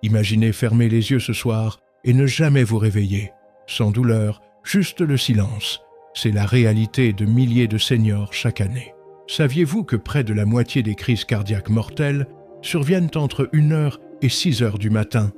Imaginez fermer les yeux ce soir et ne jamais vous réveiller. Sans douleur, juste le silence. C'est la réalité de milliers de seniors chaque année. Saviez-vous que près de la moitié des crises cardiaques mortelles surviennent entre 1h et 6h du matin?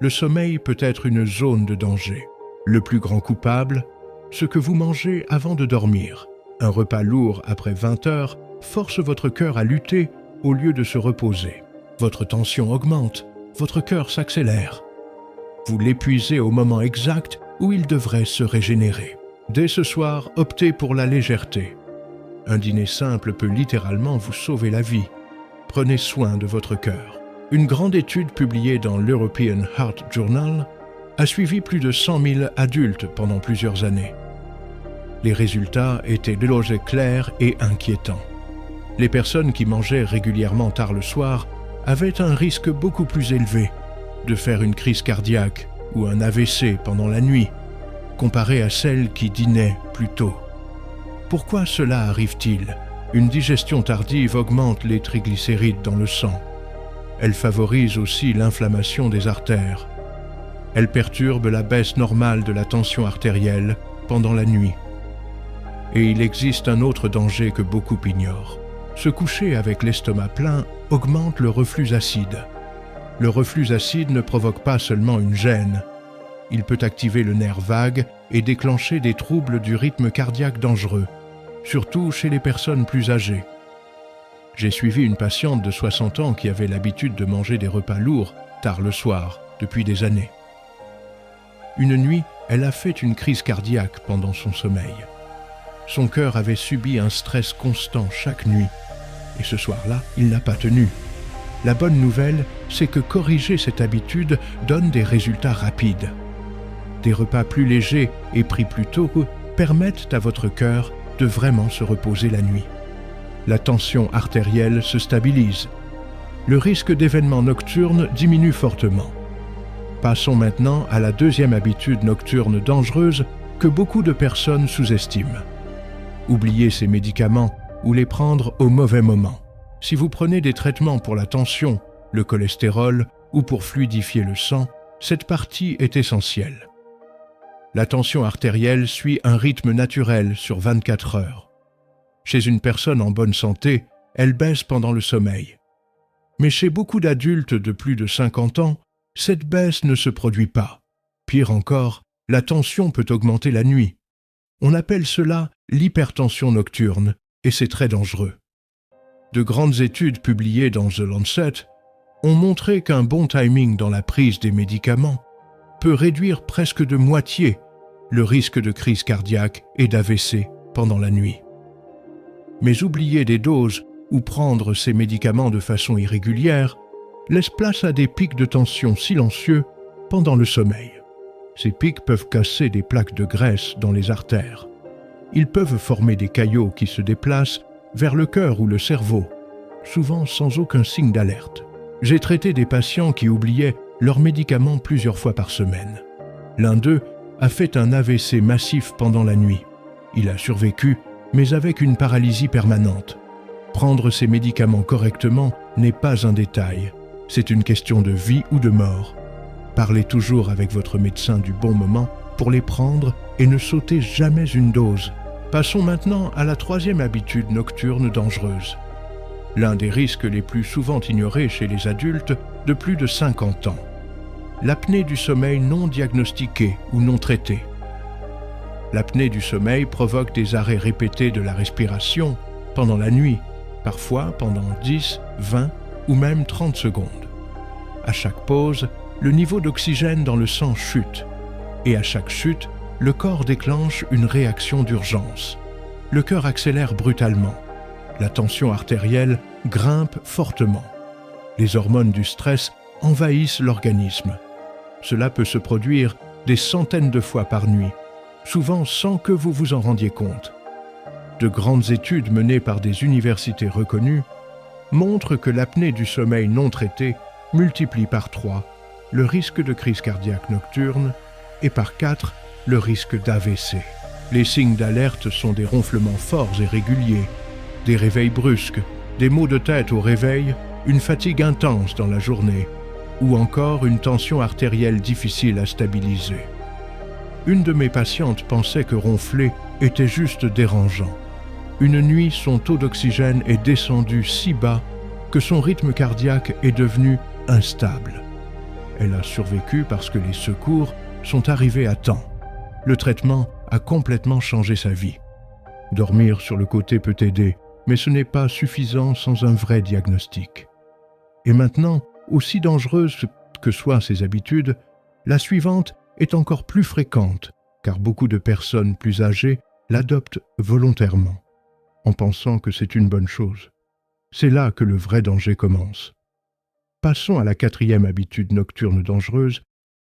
Le sommeil peut être une zone de danger. Le plus grand coupable, ce que vous mangez avant de dormir. Un repas lourd après 20 heures force votre cœur à lutter au lieu de se reposer. Votre tension augmente, votre cœur s'accélère. Vous l'épuisez au moment exact où il devrait se régénérer. Dès ce soir, optez pour la légèreté. Un dîner simple peut littéralement vous sauver la vie. Prenez soin de votre cœur. Une grande étude publiée dans l'European Heart Journal a suivi plus de 100 000 adultes pendant plusieurs années. Les résultats étaient logés clairs et inquiétants. Les personnes qui mangeaient régulièrement tard le soir avaient un risque beaucoup plus élevé de faire une crise cardiaque ou un AVC pendant la nuit, comparé à celles qui dînaient plus tôt. Pourquoi cela arrive-t-il? Une digestion tardive augmente les triglycérides dans le sang. Elle favorise aussi l'inflammation des artères. Elle perturbe la baisse normale de la tension artérielle pendant la nuit. Et il existe un autre danger que beaucoup ignorent. Se coucher avec l'estomac plein augmente le reflux acide. Le reflux acide ne provoque pas seulement une gêne. Il peut activer le nerf vague et déclencher des troubles du rythme cardiaque dangereux, surtout chez les personnes plus âgées. J'ai suivi une patiente de 60 ans qui avait l'habitude de manger des repas lourds tard le soir depuis des années. Une nuit, elle a fait une crise cardiaque pendant son sommeil. Son cœur avait subi un stress constant chaque nuit, et ce soir-là, il n'a pas tenu. La bonne nouvelle, c'est que corriger cette habitude donne des résultats rapides. Des repas plus légers et pris plus tôt permettent à votre cœur de vraiment se reposer la nuit. La tension artérielle se stabilise. Le risque d'événements nocturnes diminue fortement. Passons maintenant à la deuxième habitude nocturne dangereuse que beaucoup de personnes sous-estiment. Oubliez ces médicaments ou les prendre au mauvais moment. Si vous prenez des traitements pour la tension, le cholestérol ou pour fluidifier le sang, cette partie est essentielle. La tension artérielle suit un rythme naturel sur 24 heures. Chez une personne en bonne santé, elle baisse pendant le sommeil. Mais chez beaucoup d'adultes de plus de 50 ans, cette baisse ne se produit pas. Pire encore, la tension peut augmenter la nuit. On appelle cela l'hypertension nocturne, et c'est très dangereux. De grandes études publiées dans The Lancet ont montré qu'un bon timing dans la prise des médicaments peut réduire presque de moitié le risque de crise cardiaque et d'AVC pendant la nuit. Mais oublier des doses ou prendre ces médicaments de façon irrégulière laisse place à des pics de tension silencieux pendant le sommeil. Ces pics peuvent casser des plaques de graisse dans les artères. Ils peuvent former des caillots qui se déplacent vers le cœur ou le cerveau, souvent sans aucun signe d'alerte. J'ai traité des patients qui oubliaient leurs médicaments plusieurs fois par semaine. L'un d'eux a fait un AVC massif pendant la nuit. Il a survécu, mais avec une paralysie permanente. Prendre ces médicaments correctement n'est pas un détail. C'est une question de vie ou de mort. Parlez toujours avec votre médecin du bon moment pour les prendre et ne sautez jamais une dose. Passons maintenant à la troisième habitude nocturne dangereuse. L'un des risques les plus souvent ignorés chez les adultes de plus de 50 ans. L'apnée du sommeil non diagnostiquée ou non traitée. L'apnée du sommeil provoque des arrêts répétés de la respiration pendant la nuit, parfois pendant 10, 20 ou même 30 secondes. À chaque pause, le niveau d'oxygène dans le sang chute, et à chaque chute, le corps déclenche une réaction d'urgence. Le cœur accélère brutalement. La tension artérielle grimpe fortement. Les hormones du stress envahissent l'organisme. Cela peut se produire des centaines de fois par nuit, souvent sans que vous vous en rendiez compte. De grandes études menées par des universités reconnues montrent que l'apnée du sommeil non traitée multiplie par 3 le risque de crise cardiaque nocturne et par 4 le risque d'AVC. Les signes d'alerte sont des ronflements forts et réguliers, des réveils brusques, des maux de tête au réveil, une fatigue intense dans la journée, ou encore une tension artérielle difficile à stabiliser. Une de mes patientes pensait que ronfler était juste dérangeant. Une nuit, son taux d'oxygène est descendu si bas que son rythme cardiaque est devenu instable. Elle a survécu parce que les secours sont arrivés à temps. Le traitement a complètement changé sa vie. Dormir sur le côté peut aider, mais ce n'est pas suffisant sans un vrai diagnostic. Et maintenant, aussi dangereuse que soient ces habitudes, la suivante est encore plus fréquente, car beaucoup de personnes plus âgées l'adoptent volontairement, en pensant que c'est une bonne chose. C'est là que le vrai danger commence. Passons à la 4e habitude nocturne dangereuse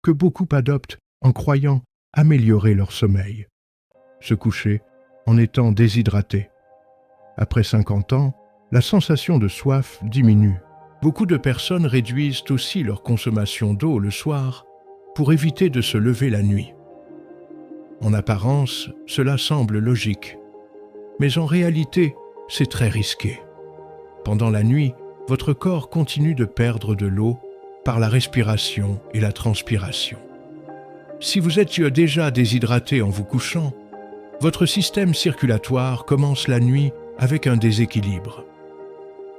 que beaucoup adoptent en croyant améliorer leur sommeil. Se coucher en étant déshydraté. Après 50 ans, la sensation de soif diminue. Beaucoup de personnes réduisent aussi leur consommation d'eau le soir pour éviter de se lever la nuit. En apparence, cela semble logique, mais en réalité, c'est très risqué. Pendant la nuit, votre corps continue de perdre de l'eau par la respiration et la transpiration. Si vous êtes déjà déshydraté en vous couchant, votre système circulatoire commence la nuit avec un déséquilibre.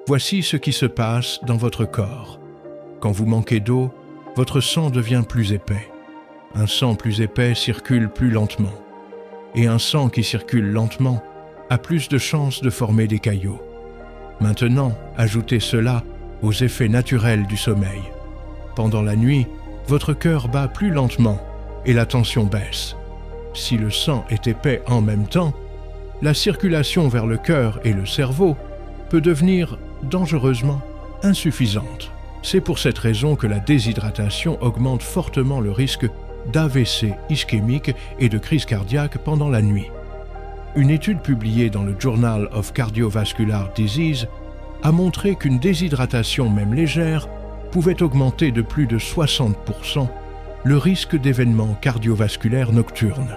Voici ce qui se passe dans votre corps. Quand vous manquez d'eau, votre sang devient plus épais. Un sang plus épais circule plus lentement. Et un sang qui circule lentement a plus de chances de former des caillots. Maintenant, ajoutez cela aux effets naturels du sommeil. Pendant la nuit, votre cœur bat plus lentement et la tension baisse. Si le sang est épais en même temps, la circulation vers le cœur et le cerveau peut devenir dangereusement insuffisante. C'est pour cette raison que la déshydratation augmente fortement le risque d'AVC ischémique et de crise cardiaque pendant la nuit. Une étude publiée dans le Journal of Cardiovascular Disease a montré qu'une déshydratation même légère pouvait augmenter de plus de 60% le risque d'événements cardiovasculaires nocturnes.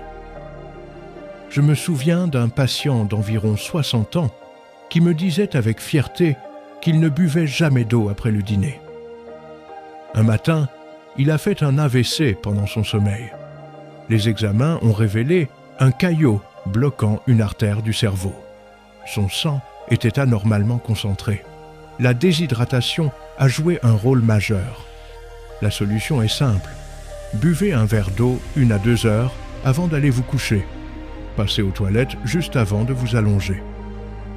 Je me souviens d'un patient d'environ 60 ans qui me disait avec fierté qu'il ne buvait jamais d'eau après le dîner. Un matin, il a fait un AVC pendant son sommeil. Les examens ont révélé un caillot bloquant une artère du cerveau. Son sang était anormalement concentré. La déshydratation a joué un rôle majeur. La solution est simple. Buvez un verre d'eau 1 à 2 heures avant d'aller vous coucher. Passez aux toilettes juste avant de vous allonger.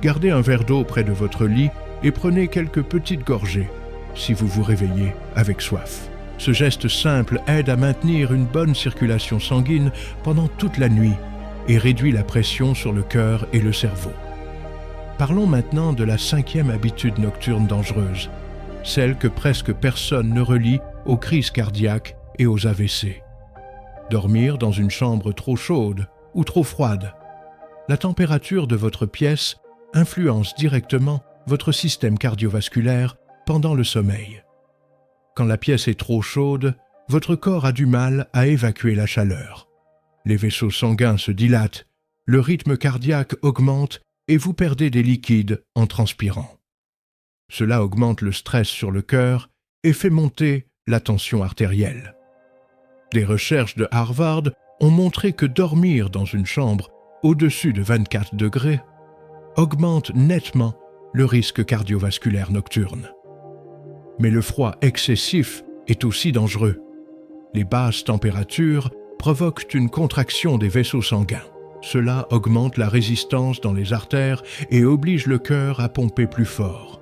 Gardez un verre d'eau près de votre lit et prenez quelques petites gorgées si vous vous réveillez avec soif. Ce geste simple aide à maintenir une bonne circulation sanguine pendant toute la nuit et réduit la pression sur le cœur et le cerveau. Parlons maintenant de la 5e habitude nocturne dangereuse, celle que presque personne ne relie aux crises cardiaques et aux AVC. Dormir dans une chambre trop chaude ou trop froide. La température de votre pièce influence directement votre système cardiovasculaire pendant le sommeil. Quand la pièce est trop chaude, votre corps a du mal à évacuer la chaleur. Les vaisseaux sanguins se dilatent, le rythme cardiaque augmente et vous perdez des liquides en transpirant. Cela augmente le stress sur le cœur et fait monter la tension artérielle. Des recherches de Harvard ont montré que dormir dans une chambre au-dessus de 24 degrés augmente nettement le risque cardiovasculaire nocturne. Mais le froid excessif est aussi dangereux. Les basses températures provoquent une contraction des vaisseaux sanguins. Cela augmente la résistance dans les artères et oblige le cœur à pomper plus fort.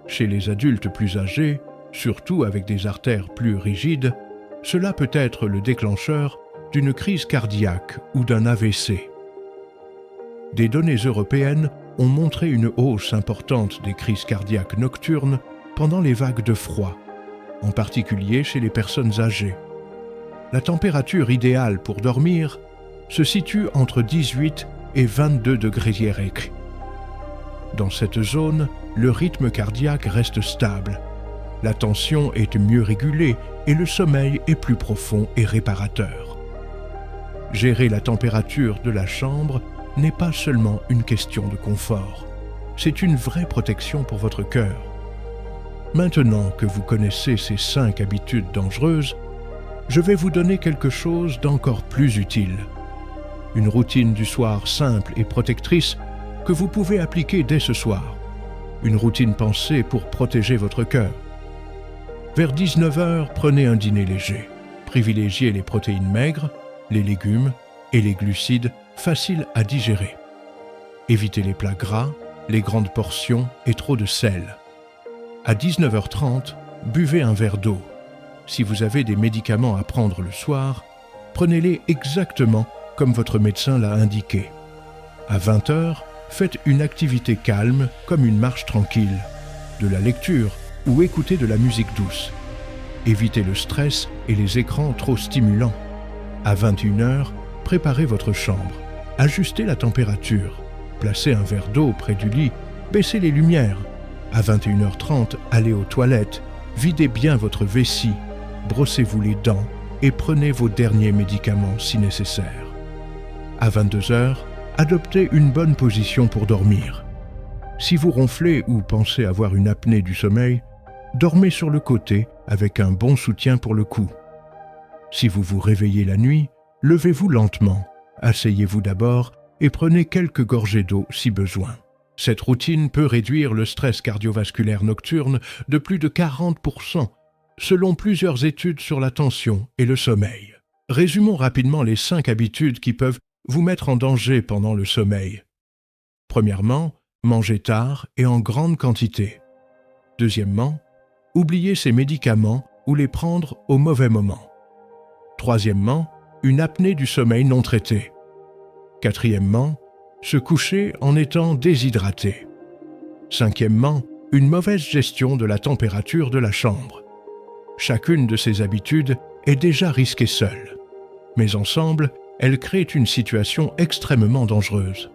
Chez les adultes plus âgés, surtout avec des artères plus rigides, cela peut être le déclencheur d'une crise cardiaque ou d'un AVC. Des données européennes ont montré une hausse importante des crises cardiaques nocturnes pendant les vagues de froid, en particulier chez les personnes âgées. La température idéale pour dormir se situe entre 18 et 22 degrés Celsius. Dans cette zone, le rythme cardiaque reste stable, la tension est mieux régulée et le sommeil est plus profond et réparateur. Gérer la température de la chambre n'est pas seulement une question de confort, c'est une vraie protection pour votre cœur. Maintenant que vous connaissez ces 5 habitudes dangereuses, je vais vous donner quelque chose d'encore plus utile. Une routine du soir simple et protectrice que vous pouvez appliquer dès ce soir. Une routine pensée pour protéger votre cœur. Vers 19 h, prenez un dîner léger. Privilégiez les protéines maigres, les légumes et les glucides faciles à digérer. Évitez les plats gras, les grandes portions et trop de sel. À 19 h 30, buvez un verre d'eau. Si vous avez des médicaments à prendre le soir, prenez-les exactement comme votre médecin l'a indiqué. À 20 h, faites une activité calme comme une marche tranquille, de la lecture ou écoutez de la musique douce. Évitez le stress et les écrans trop stimulants. À 21 h, préparez votre chambre. Ajustez la température. Placez un verre d'eau près du lit. Baissez les lumières. À 21 h 30, allez aux toilettes. Videz bien votre vessie. Brossez-vous les dents et prenez vos derniers médicaments si nécessaire. À 22 h, adoptez une bonne position pour dormir. Si vous ronflez ou pensez avoir une apnée du sommeil, dormez sur le côté avec un bon soutien pour le cou. Si vous vous réveillez la nuit, levez-vous lentement, asseyez-vous d'abord et prenez quelques gorgées d'eau si besoin. Cette routine peut réduire le stress cardiovasculaire nocturne de plus de 40%, selon plusieurs études sur la tension et le sommeil. Résumons rapidement les 5 habitudes qui peuvent vous mettre en danger pendant le sommeil. Premièrement, mangez tard et en grande quantité. Deuxièmement, oubliez ces médicaments ou les prendre au mauvais moment. Troisièmement, une apnée du sommeil non traitée. Quatrièmement, se coucher en étant déshydraté. Cinquièmement, une mauvaise gestion de la température de la chambre. Chacune de ces habitudes est déjà risquée seule, mais ensemble, elles créent une situation extrêmement dangereuse.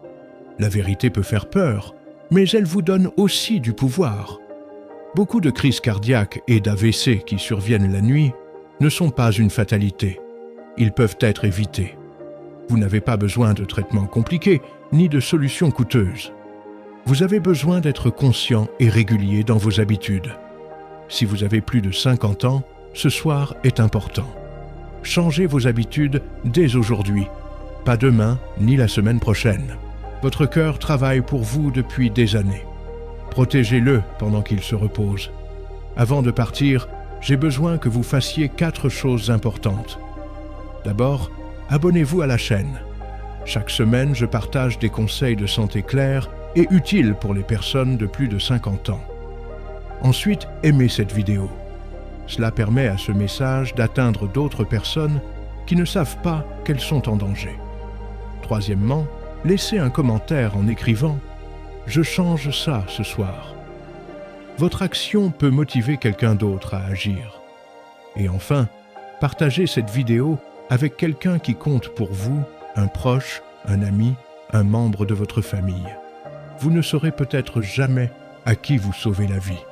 La vérité peut faire peur, mais elle vous donne aussi du pouvoir. Beaucoup de crises cardiaques et d'AVC qui surviennent la nuit ne sont pas une fatalité. Ils peuvent être évités. Vous n'avez pas besoin de traitements compliqués ni de solutions coûteuses. Vous avez besoin d'être conscient et régulier dans vos habitudes. Si vous avez plus de 50 ans, ce soir est important. Changez vos habitudes dès aujourd'hui, pas demain ni la semaine prochaine. Votre cœur travaille pour vous depuis des années. Protégez-le pendant qu'il se repose. Avant de partir, j'ai besoin que vous fassiez 4 choses importantes. D'abord, abonnez-vous à la chaîne. Chaque semaine, je partage des conseils de santé clairs et utiles pour les personnes de plus de 50 ans. Ensuite, aimez cette vidéo. Cela permet à ce message d'atteindre d'autres personnes qui ne savent pas qu'elles sont en danger. Troisièmement, laissez un commentaire en écrivant « Je change ça ce soir ». Votre action peut motiver quelqu'un d'autre à agir. Et enfin, partagez cette vidéo avec quelqu'un qui compte pour vous, un proche, un ami, un membre de votre famille. Vous ne saurez peut-être jamais à qui vous sauvez la vie.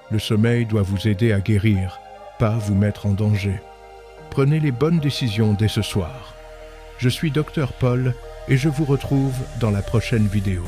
Le sommeil doit vous aider à guérir, pas vous mettre en danger. Prenez les bonnes décisions dès ce soir. Je suis Dr Paul et je vous retrouve dans la prochaine vidéo.